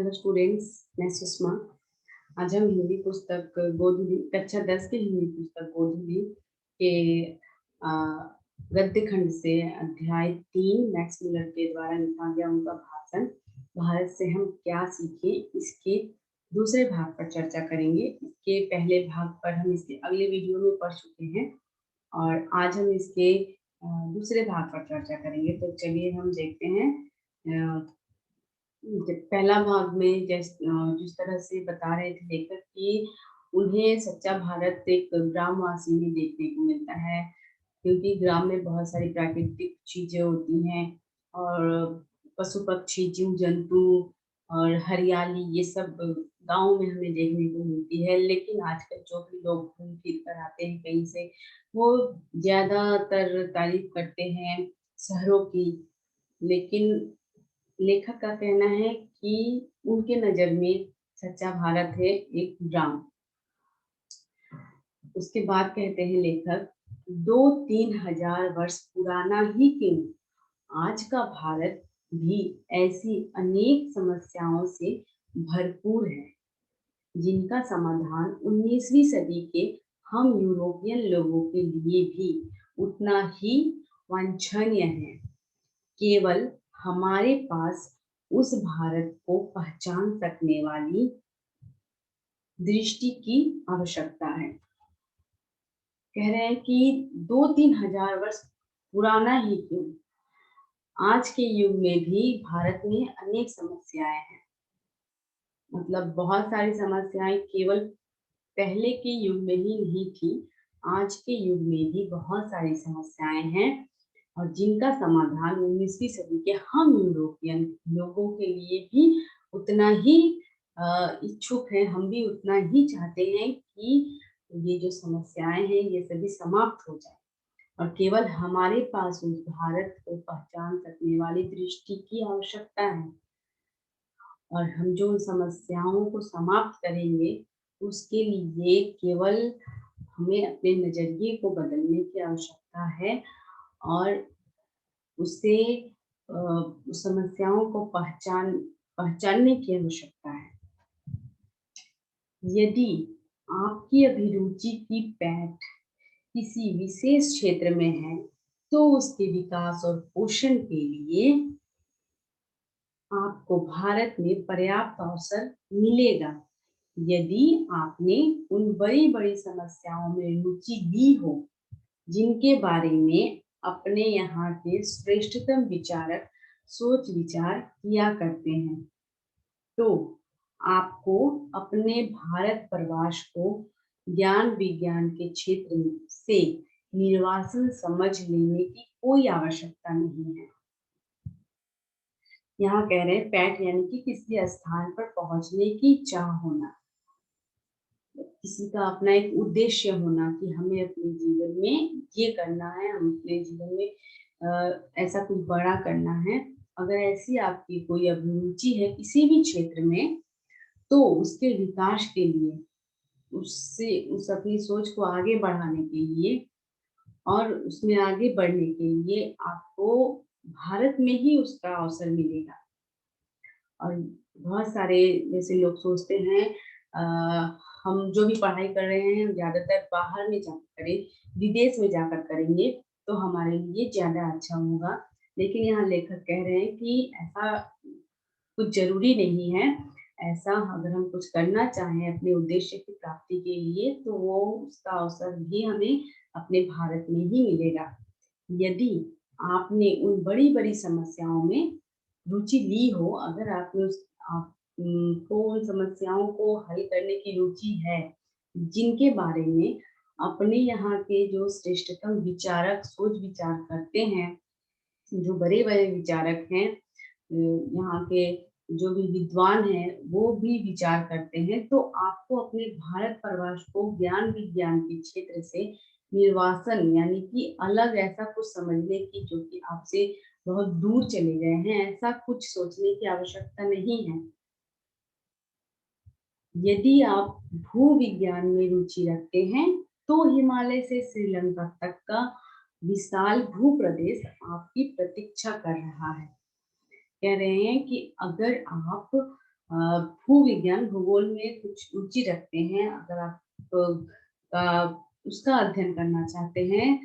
Hello students, मैं सुषमा। आज हम हिंदी पुस्तक गोधुली कक्षा 10 की हिंदी पुस्तक गोधुली के अ, गद्य खंड से अध्याय 3 मैक्स मिलर के द्वारा लिखा गया उनका भाषण भारत से हम क्या सीखे, इसके दूसरे भाग पर चर्चा करेंगे। इसके पहले भाग पर हम इसके अगले वीडियो में पढ़ चुके हैं और आज हम इसके दूसरे भाग पर चर्चा करेंगे। तो चलिए हम देखते हैं। पहला भाग में जिस तरह से बता रहे थे लेखक कि उन्हें सच्चा भारत एक ग्रामवासी में देखने को मिलता है, क्योंकि ग्राम में बहुत सारी प्राकृतिक चीजें होती हैं और पशु पक्षी जीव जंतु और हरियाली, ये सब गांव में हमें देखने को मिलती है। लेकिन आजकल जो भी लोग घूम फिर कर आते हैं कहीं से, वो ज्यादातर तारीफ करते हैं शहरों की। लेकिन लेखक का कहना है कि उनके नजर में सच्चा भारत है एक ग्राम। उसके बाद कहते हैं लेखक, 2-3 हजार वर्ष पुराना ही क्यों, आज का भारत भी ऐसी अनेक समस्याओं से भरपूर है जिनका समाधान 19वीं सदी के हम यूरोपियन लोगों के लिए भी उतना ही वांछनीय है। केवल हमारे पास उस भारत को पहचान सकने वाली दृष्टि की आवश्यकता है। कह रहे हैं कि 2-3 हजार वर्ष पुराना ही क्यों, आज के युग में भी भारत में अनेक समस्याएं हैं। मतलब बहुत सारी समस्याएं केवल पहले के युग में ही नहीं थी, आज के युग में भी बहुत सारी समस्याएं हैं और जिनका समाधान 19वीं सदी के हम यूरोपियन लोगों के लिए भी उतना ही इच्छुक है। हम भी उतना ही चाहते हैं कि ये जो समस्याएं हैं ये सभी समाप्त हो जाए और केवल हमारे पास उस भारत को पहचान सकने वाली दृष्टि की आवश्यकता है। और हम जो उन समस्याओं को समाप्त करेंगे उसके लिए केवल हमें अपने नजरिए को बदलने की आवश्यकता है और उससे समस्याओं को पहचानने की आवश्यकता है। यदि आपकी अभिरुचि की पैठ किसी विशेष क्षेत्र में है तो उसके विकास और पोषण के लिए आपको भारत में पर्याप्त अवसर मिलेगा। यदि आपने उन बड़ी बड़ी समस्याओं में रुचि ली हो जिनके बारे में अपने यहाँ के श्रेष्ठतम विचारक सोच विचार किया करते हैं, तो आपको अपने भारत प्रवास को ज्ञान विज्ञान के क्षेत्र से निर्वासन समझ लेने की कोई आवश्यकता नहीं है। यहाँ कह रहे हैं पैठ यानी कि किसी स्थान पर पहुंचने की चाह होना, किसी का अपना एक उद्देश्य होना कि हमें अपने जीवन में ये करना है, हम अपने जीवन में ऐसा कुछ बड़ा करना है। अगर ऐसी आपकी कोई अभिरुचि है किसी भी क्षेत्र में, तो उसके विकास के लिए, उससे उस अपनी सोच को आगे बढ़ाने के लिए और उसमें आगे बढ़ने के लिए आपको भारत में ही उसका अवसर मिलेगा। और बहुत सारे जैसे लोग सोचते हैं हम जो भी पढ़ाई कर रहे हैं हम ज्यादातर बाहर में जाकर करें, विदेश में जाकर करेंगे तो हमारे लिए ज्यादा अच्छा होगा। लेकिन यहाँ लेखक कह रहे हैं कि ऐसा कुछ जरूरी नहीं है। ऐसा अगर हम कुछ करना चाहें अपने उद्देश्य की प्राप्ति के लिए तो वो उसका अवसर भी हमें अपने भारत में ही मिलेगा। यदि आपने उन बड़ी बड़ी समस्याओं में रुचि ली हो, अगर आपने आपको उन समस्याओं को हल करने की रुचि है जिनके बारे में अपने यहाँ के जो श्रेष्ठतम विचारक सोच विचार करते हैं, जो बड़े बड़े विचारक हैं, यहाँ के जो भी विद्वान हैं वो भी विचार करते हैं, तो आपको अपने भारत प्रवास को ज्ञान विज्ञान के क्षेत्र से निर्वासन यानी कि अलग ऐसा कुछ समझने की जो कि आपसे बहुत दूर चले गए हैं, ऐसा कुछ सोचने की आवश्यकता नहीं है। यदि आप भू विज्ञान में रुचि रखते हैं तो हिमालय से श्रीलंका तक का विशाल भू प्रदेश आपकी प्रतीक्षा कर रहा है। कह रहे हैं कि अगर आप भूविज्ञान भूगोल में कुछ रुचि रखते हैं, अगर आप उसका अध्ययन करना चाहते हैं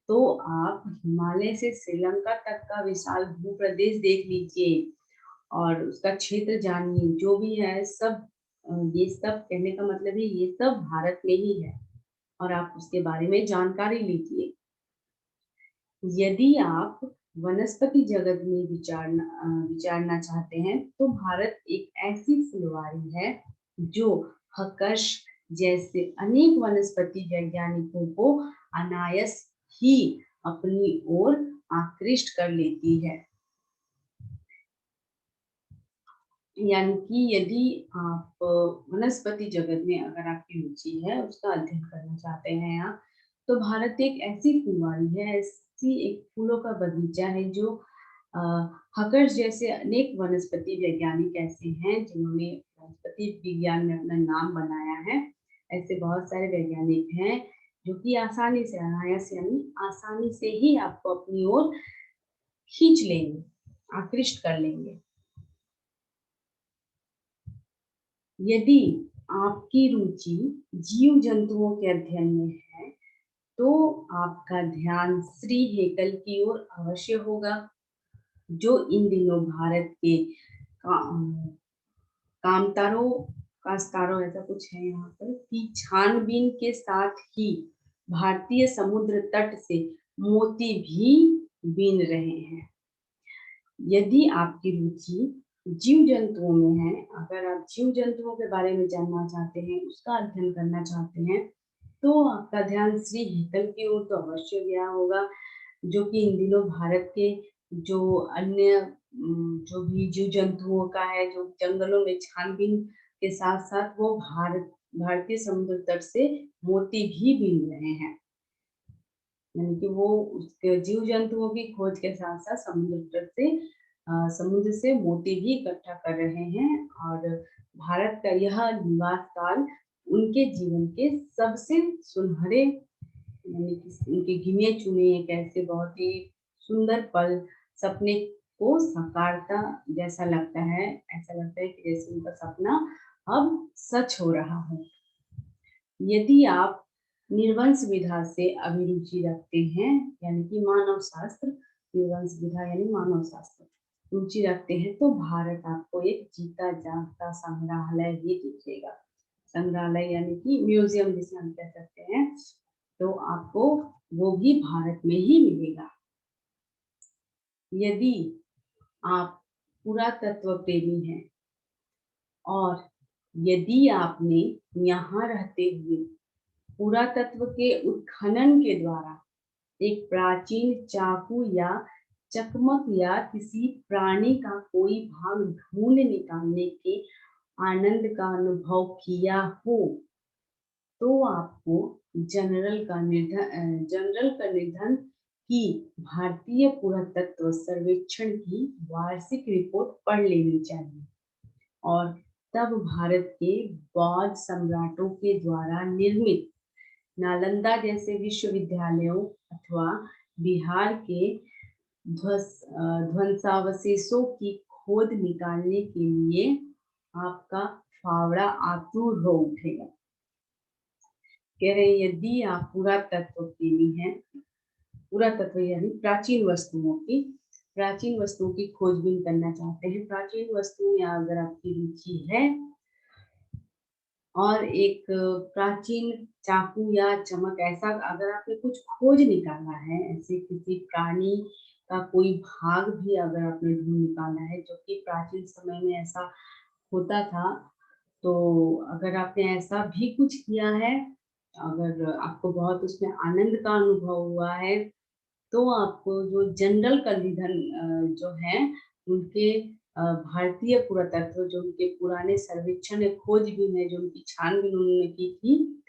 तो आप हिमालय से श्रीलंका तक का विशाल भूप्रदेश देख लीजिए और उसका क्षेत्र जानिए, जो भी है सब ये सब कहने का मतलब है ये सब भारत में ही है और आप उसके बारे में जानकारी लीजिए। यदि आप वनस्पति जगत में विचारना चाहते हैं तो भारत एक ऐसी फुलवारी है जो हर्ष जैसे अनेक वनस्पति वैज्ञानिकों को अनायास ही अपनी ओर आकृष्ट कर लेती है। यानी कि यदि आप वनस्पति जगत में अगर आपकी रुचि है, उसका अध्ययन करना चाहते हैं आप, तो भारत एक ऐसी फुलवारी है, ऐसी एक फूलों का बगीचा है जो हकर्स जैसे अनेक वनस्पति वैज्ञानिक ऐसे हैं जिन्होंने वनस्पति विज्ञान में अपना नाम बनाया है। ऐसे बहुत सारे वैज्ञानिक हैं जो कि आसानी से अनायास यानी आसानी से ही आपको अपनी ओर खींच लेंगे, आकृष्ट कर लेंगे। यदि आपकी रुचि जीव जंतुओं के अध्ययन में है तो आपका ध्यान श्री हेकल की ओर अवश्य होगा, जो इन दिनों भारत के कामतारों कास्तारों ऐसा कुछ है यहाँ पर की छानबीन के साथ ही भारतीय समुद्र तट से मोती भी बीन रहे हैं। यदि आपकी रुचि जीव जंतुओं में है, अगर आप जीव जंतुओं के बारे में जानना चाहते हैं, उसका अध्ययन करना चाहते हैं, तो आपका ध्यान श्री हेकल की ओर तो अवश्य गया होगा, जो कि इन दिनों भारत के जो अन्य जो भी जीव जंतुओं का है, जो जंगलों में छानबीन के साथ साथ वो भारतीय समुद्र तट से मोती भी बीन रहे हैं। यानी कि वो उसके जीव जंतुओं की खोज के साथ साथ समुद्र से मोती भी इकट्ठा कर रहे हैं और भारत का यह निवास काल उनके जीवन के सबसे सुनहरे यानी कि उनके गिने चुने एक ऐसे बहुत ही सुंदर पल सपने को साकारता जैसा लगता है। ऐसा लगता है कि जैसे उनका सपना अब सच हो रहा है। यदि आप निर्वंश विधा से अभिरुचि रखते हैं यानी कि मानव शास्त्र, निर्वंश विधा यानी मानव शास्त्र रुचि रखते हैं तो भारत आपको एक जीता जागता संग्रहालय ही दिखेगा। संग्रहालय यानी कि म्यूजियम जिसे हम कह सकते हैं, तो आपको वो भी भारत में ही मिलेगा। यदि आप पुरातत्व प्रेमी हैं और यदि आपने यहाँ रहते हुए पुरातत्व के उत्खनन के द्वारा एक प्राचीन चाकू या चकमक या किसी प्राणी का कोई भाग ढूंढ निकालने के आनंद का अनुभव किया हो, तो आपको जनरल का निधन की भारतीय पुरातत्व सर्वेक्षण की वार्षिक रिपोर्ट पढ़ लेनी चाहिए और तब भारत के बौद्ध सम्राटों के द्वारा निर्मित नालंदा जैसे विश्वविद्यालयों अथवा बिहार के ध्वंसावशेषों की खोज निकालने के लिए आपका फावड़ा आतुर हो उठेगा। कह रहे यदि आप पुरातत्व प्रेमी हैं, पुरातत्व यानी प्राचीन वस्तुओं की खोजबीन करना चाहते हैं, प्राचीन वस्तुओं में अगर आपकी रुचि है और एक प्राचीन चाकू या चमक ऐसा अगर आपने कुछ खोज निकाला है, ऐसे किसी प्राणी का कोई भाग भी अगर आपने ढूंढ निकाला है जो कि प्राचीन समय में ऐसा होता था, तो अगर आपने ऐसा भी कुछ किया है, अगर आपको बहुत उसमें आनंद का अनुभव हुआ है, तो आपको जो जनरल कंडीशन जो है उनके भारतीय पुरातत्व जो उनके पुराने सर्वेक्षण खोजबीन है, जो उनकी छानबीन उन्होंने की थी,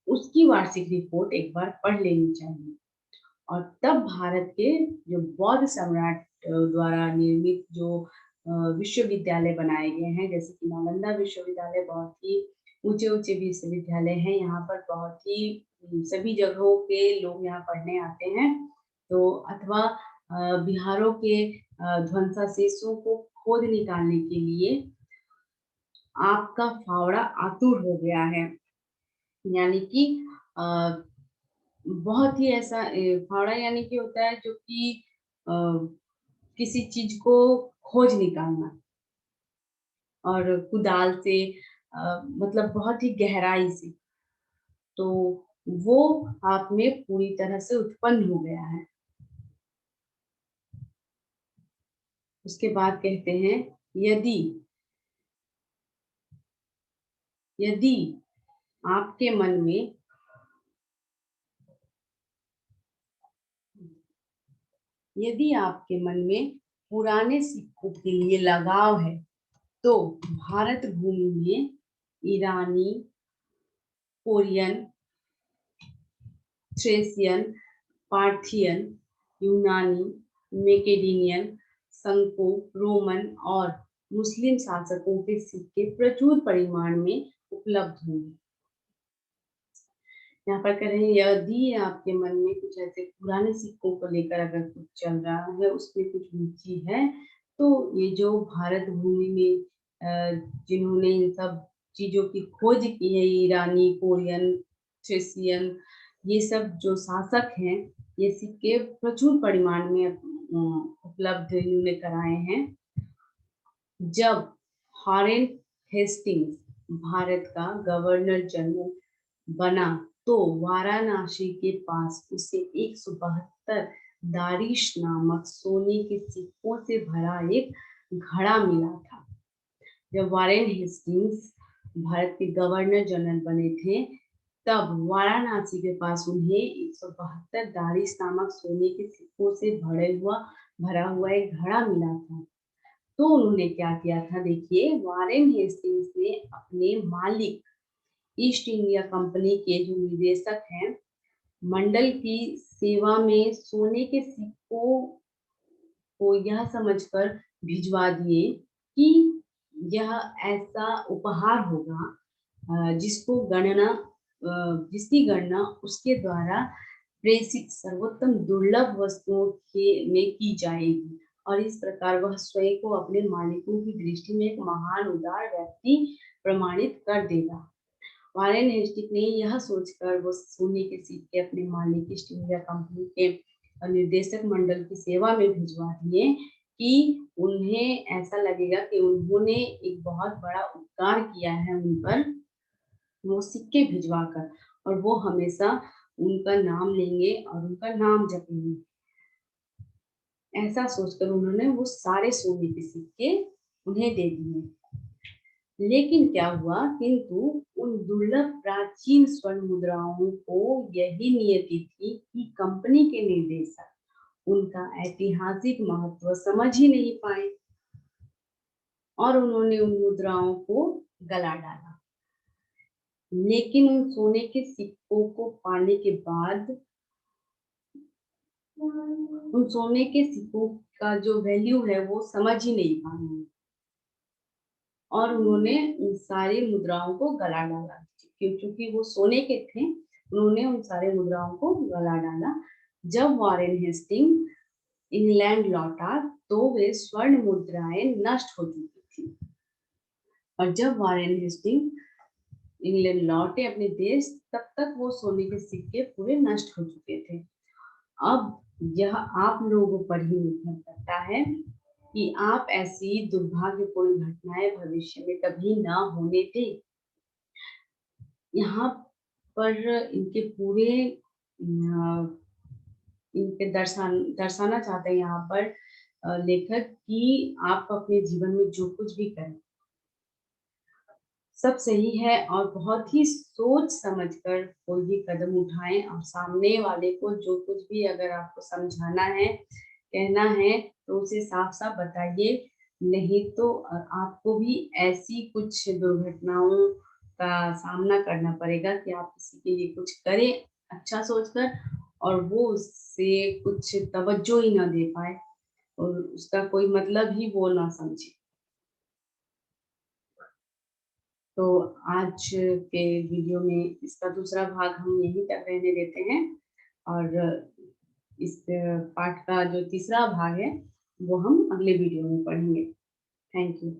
उसकी वार्षिक रिपोर्ट एक बार पढ़ लेनी चाहिए। और तब भारत के जो बौद्ध सम्राट द्वारा निर्मित जो विश्वविद्यालय बनाए गए हैं, जैसे कि नालंदा विश्वविद्यालय बहुत ही ऊंचे विश्वविद्यालय हैं, यहाँ पर बहुत ही सभी जगहों के लोग यहाँ पढ़ने आते हैं, तो अथवा बिहारों के ध्वंसावशेषों को खोज निकालने के लिए आपका फावड़ा आतुर हो गया है। यानी कि बहुत ही ऐसा फावड़ा यानी कि होता है जो कि अ, किसी चीज को खोज निकालना, और कुदाल से मतलब बहुत ही गहराई से। तो वो आप में पूरी तरह से उत्पन्न हो गया है। उसके बाद कहते हैं, यदि यदि आपके मन में यदि आपके मन में पुराने सिक्कों के लिए लगाव है, तो भारत भूमि में ईरानी, कोरियन, थ्रेसियन, पार्थियन, यूनानी, मैकेडोनियन, संको, रोमन और मुस्लिम शासकों के सिक्के प्रचुर परिमाण में उपलब्ध होंगे। यहाँ पर कह रहे हैं, यदि आपके मन में कुछ ऐसे पुराने सिक्कों को लेकर अगर कुछ चल रहा है, उसमें कुछ रुचि है, तो ये जो भारत भूमि में जिन्होंने इन सब चीजों की खोज की है, ईरानी, कोरियन, थ्रेसियन, ये सब जो शासक हैं, ये सिक्के प्रचुर परिमाण में उपलब्ध इन्होंने कराए हैं। जब हॉरेन हेस्टिंग्स भारत का गवर्नर जनरल बना, तो वाराणसी के पास उसे 172 दारिश नामक सोने के सिक्कों से भरा एक घड़ा मिला था। जब वारेन हेस्टिंग्स भारत के गवर्नर जनरल बने थे, तब वाराणसी के पास उन्हें 172 दारिश नामक सोने के सिक्कों से भरा हुआ एक घड़ा मिला था। तो उन्होंने क्या किया था, देखिए, वारेन हेस्टिंग्स ने अपने मालिक, ईस्ट इंडिया कंपनी के जो निदेशक हैं, मंडल की सेवा में सोने के सिक्कों को यह समझकर भिजवा दिए कि यह ऐसा उपहार होगा जिसकी गणना उसके द्वारा प्रेषित सर्वोत्तम दुर्लभ वस्तुओं के में की जाएगी, और इस प्रकार वह स्वयं को अपने मालिकों की दृष्टि में एक महान उदार व्यक्ति प्रमाणित कर देगा। वारेन हेस्टिंग्स ने यह सोचकर वो सोने के सिक्के अपने मालिक ईस्ट इंडिया कंपनी के निर्देशक मंडल की सेवा में भिजवा दिए कि उन्हें ऐसा लगेगा कि उन्होंने एक बहुत बड़ा उपकार किया है उन पर, वो सिक्के भिजवा कर, और वो हमेशा उनका नाम लेंगे और उनका नाम जपेंगे। ऐसा सोचकर उन्होंने वो सारे सोने के सिक्के उन्हें दे दिए। लेकिन क्या हुआ, किंतु उन दुर्लभ प्राचीन स्वर्ण मुद्राओं को यही नियति थी कि कंपनी के निदेशक उनका ऐतिहासिक महत्व समझ ही नहीं पाए, और उन्होंने उन मुद्राओं को गला डाला। लेकिन उन सोने के सिक्कों को पाने के बाद उन सोने के सिक्कों का जो वैल्यू है वो समझ ही नहीं पाए, और उन्होंने उन सारी मुद्राओं को गला डाला। क्योंकि वो सोने के थे, उन्होंने उन सारे मुद्राओं को गला डाला। जब वॉरेन हेस्टिंग इंग्लैंड लौटा, तो वे स्वर्ण मुद्राएं नष्ट हो चुकी थी, और जब वॉरेन हेस्टिंग इंग्लैंड लौटे अपने देश, तब तक वो सोने के सिक्के पूरे नष्ट हो चुके थे। अब यह आप लोगों पर ही निर्भर करता है कि आप ऐसी दुर्भाग्यपूर्ण घटनाएं भविष्य में कभी ना होने दें। यहाँ पर इनके पूरे इनके दर्शाना चाहते हैं यहाँ पर लेखक कि आप अपने जीवन में जो कुछ भी करें, सब सही है, और बहुत ही सोच समझकर कोई भी कदम उठाएं, और सामने वाले को जो कुछ भी अगर आपको समझाना है, कहना है, तो उसे साफ साफ बताइए। नहीं तो आपको भी ऐसी कुछ दुर्घटनाओं का सामना करना पड़ेगा कि आप किसी के लिए कुछ करें अच्छा सोचकर, और वो उससे कुछ तवज्जो ही ना दे पाए, और उसका कोई मतलब ही वो ना समझे। तो आज के वीडियो में इसका दूसरा भाग हम यहीं तक रहने देते हैं, और इस पाठ का जो तीसरा भाग है वो हम अगले वीडियो में पढ़ेंगे। Thank you.